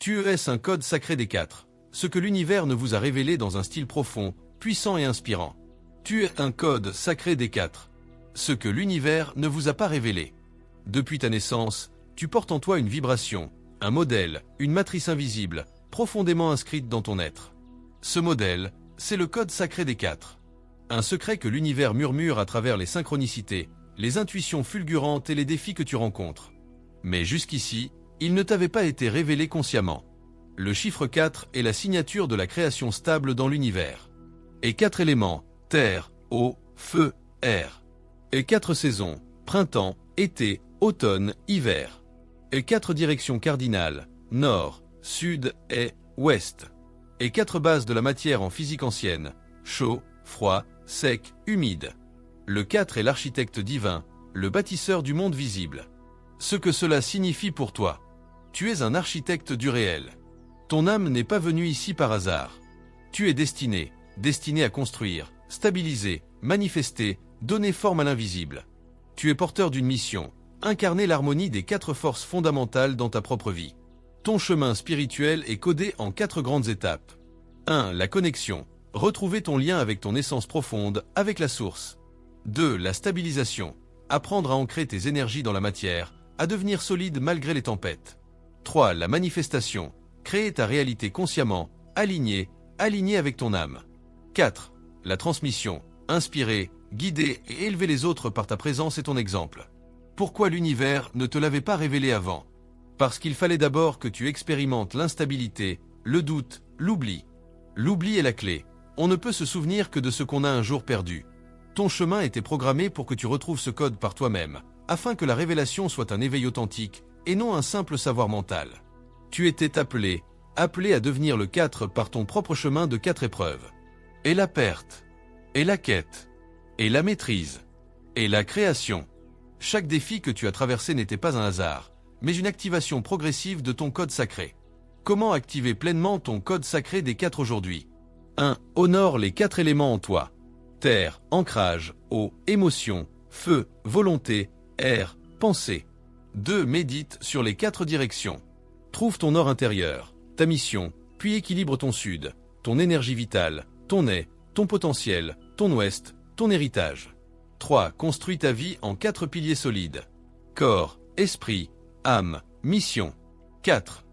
Tu es un code sacré des 4, ce que l'univers ne vous a révélé dans un style profond, puissant et inspirant. Tu es un code sacré des 4, ce que l'univers ne vous a pas révélé. Depuis ta naissance, tu portes en toi une vibration, un modèle, une matrice invisible, profondément inscrite dans ton être. Ce modèle, c'est le code sacré des 4. Un secret que l'univers murmure à travers les synchronicités, les intuitions fulgurantes et les défis que tu rencontres. Mais jusqu'ici, il ne t'avait pas été révélé consciemment. Le chiffre 4 est la signature de la création stable dans l'univers. Et 4 éléments, terre, eau, feu, air. Et 4 saisons, printemps, été, automne, hiver. Et 4 directions cardinales, nord, sud et ouest. Et 4 bases de la matière en physique ancienne, chaud, froid, sec, humide. Le 4 est l'architecte divin, le bâtisseur du monde visible. Ce que cela signifie pour toi. Tu es un architecte du réel. Ton âme n'est pas venue ici par hasard. Tu es destiné à construire, stabiliser, manifester, donner forme à l'invisible. Tu es porteur d'une mission, incarner l'harmonie des 4 forces fondamentales dans ta propre vie. Ton chemin spirituel est codé en 4 grandes étapes. 1. La connexion. Retrouver ton lien avec ton essence profonde, avec la source. 2. La stabilisation. Apprendre à ancrer tes énergies dans la matière, à devenir solide malgré les tempêtes. 3. La manifestation. Créer ta réalité consciemment, alignée avec ton âme. 4. La transmission. Inspirer, guider et élever les autres par ta présence et ton exemple. Pourquoi l'univers ne te l'avait pas révélé avant? Parce qu'il fallait d'abord que tu expérimentes l'instabilité, le doute, l'oubli. L'oubli est la clé. On ne peut se souvenir que de ce qu'on a un jour perdu. Ton chemin était programmé pour que tu retrouves ce code par toi-même, afin que la révélation soit un éveil authentique, et non un simple savoir mental. Tu étais appelé à devenir le 4 par ton propre chemin de 4 épreuves. Et la perte, et la quête, et la maîtrise, et la création. Chaque défi que tu as traversé n'était pas un hasard, mais une activation progressive de ton code sacré. Comment activer pleinement ton code sacré des 4 aujourd'hui? 1. Honore les 4 éléments en toi. Terre, ancrage, eau, émotion, feu, volonté, air, pensée. 2. Médite sur les 4 directions. Trouve ton nord intérieur, ta mission, puis équilibre ton sud, ton énergie vitale, ton nez, ton potentiel, ton ouest, ton héritage. 3. Construis ta vie en 4 piliers solides. Corps, esprit, âme, mission. 4.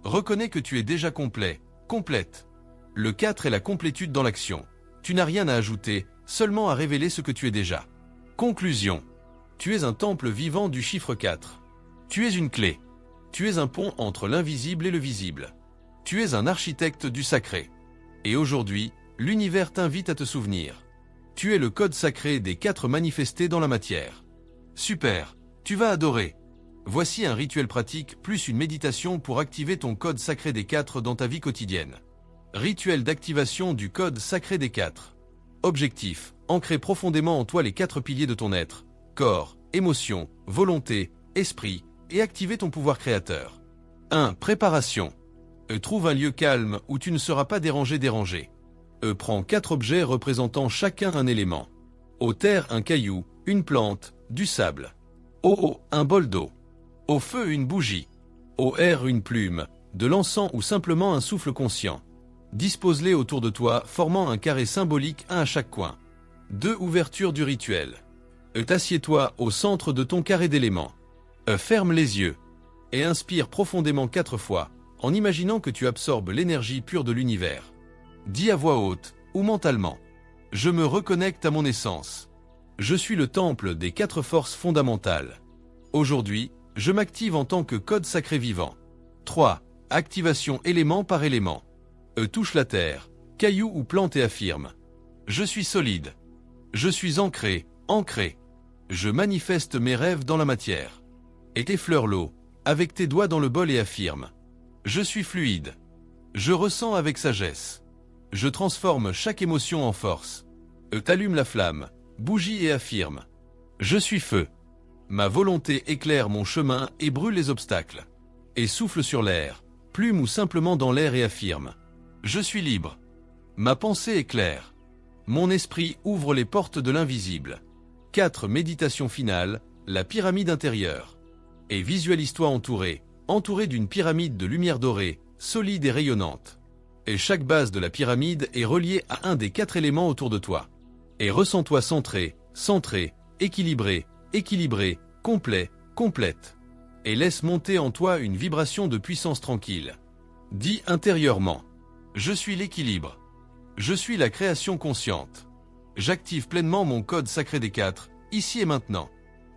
Reconnais que tu es déjà complet, complète. Le 4 est la complétude dans l'action. Tu n'as rien à ajouter, seulement à révéler ce que tu es déjà. Conclusion. Tu es un temple vivant du chiffre 4. Tu es une clé. Tu es un pont entre l'invisible et le visible. Tu es un architecte du sacré. Et aujourd'hui, l'univers t'invite à te souvenir. Tu es le code sacré des 4 manifestés dans la matière. Super, tu vas adorer. Voici un rituel pratique plus une méditation pour activer ton code sacré des 4 dans ta vie quotidienne. Rituel d'activation du code sacré des 4. Objectif, ancrer profondément en toi les 4 piliers de ton être, corps, émotion, volonté, esprit, et activer ton pouvoir créateur. 1. Préparation. Trouve un lieu calme où tu ne seras pas dérangé. Prends 4 objets représentant chacun un élément. Au terre, un caillou, une plante, du sable. Au eau, un bol d'eau. Au feu, une bougie. Au air, une plume, de l'encens ou simplement un souffle conscient. Dispose-les autour de toi, formant un carré symbolique, un à chaque coin. 2. Ouverture du rituel. Assieds-toi au centre de ton carré d'éléments. Ferme les yeux. Et inspire profondément 4 fois, en imaginant que tu absorbes l'énergie pure de l'univers. Dis à voix haute, ou mentalement. Je me reconnecte à mon essence. Je suis le temple des 4 forces fondamentales. Aujourd'hui, je m'active en tant que code sacré vivant. 3. Activation élément par élément. Touche la terre, caillou ou plante et affirme. Je suis solide. Je suis ancré. Je manifeste mes rêves dans la matière. Et effleure l'eau, avec tes doigts dans le bol et affirme. Je suis fluide. Je ressens avec sagesse. Je transforme chaque émotion en force. T'allume la flamme, bougie et affirme. Je suis feu. Ma volonté éclaire mon chemin et brûle les obstacles. Et souffle sur l'air, plume ou simplement dans l'air et affirme. Je suis libre. Ma pensée est claire. Mon esprit ouvre les portes de l'invisible. 4. Méditation finale, la pyramide intérieure. Et visualise-toi entouré d'une pyramide de lumière dorée, solide et rayonnante. Et chaque base de la pyramide est reliée à un des 4 éléments autour de toi. Et ressens-toi centré, centré, équilibré, équilibré, complet, complète. Et laisse monter en toi une vibration de puissance tranquille. Dis intérieurement: je suis l'équilibre. Je suis la création consciente. J'active pleinement mon code sacré des 4, ici et maintenant.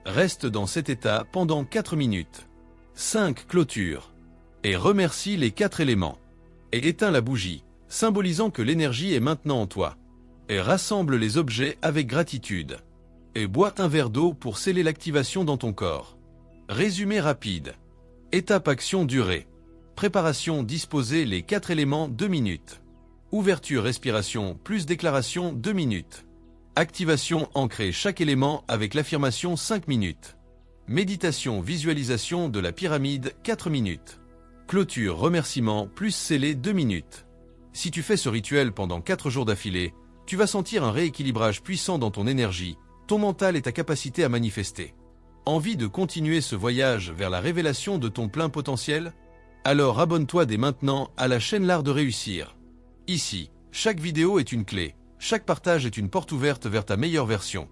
Reste dans cet état pendant 4 minutes. 5. Clôture. Et remercie les 4 éléments. Et éteins la bougie, symbolisant que l'énergie est maintenant en toi. Et rassemble les objets avec gratitude. Et bois un verre d'eau pour sceller l'activation dans ton corps. Résumé rapide. Étape action durée. Préparation disposer les 4 éléments 2 minutes. Ouverture respiration plus déclaration 2 minutes. Activation ancrer chaque élément avec l'affirmation 5 minutes. Méditation visualisation de la pyramide 4 minutes. Clôture remerciement plus scellé 2 minutes. Si tu fais ce rituel pendant 4 jours d'affilée, tu vas sentir un rééquilibrage puissant dans ton énergie, ton mental et ta capacité à manifester. Envie de continuer ce voyage vers la révélation de ton plein potentiel? Alors abonne-toi dès maintenant à la chaîne L'Art de Réussir. Ici, chaque vidéo est une clé, chaque partage est une porte ouverte vers ta meilleure version.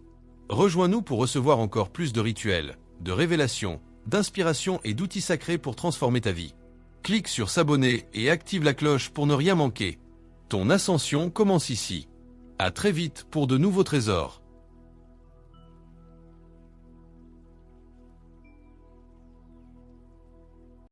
Rejoins-nous pour recevoir encore plus de rituels, de révélations, d'inspiration et d'outils sacrés pour transformer ta vie. Clique sur s'abonner et active la cloche pour ne rien manquer. Ton ascension commence ici. À très vite pour de nouveaux trésors.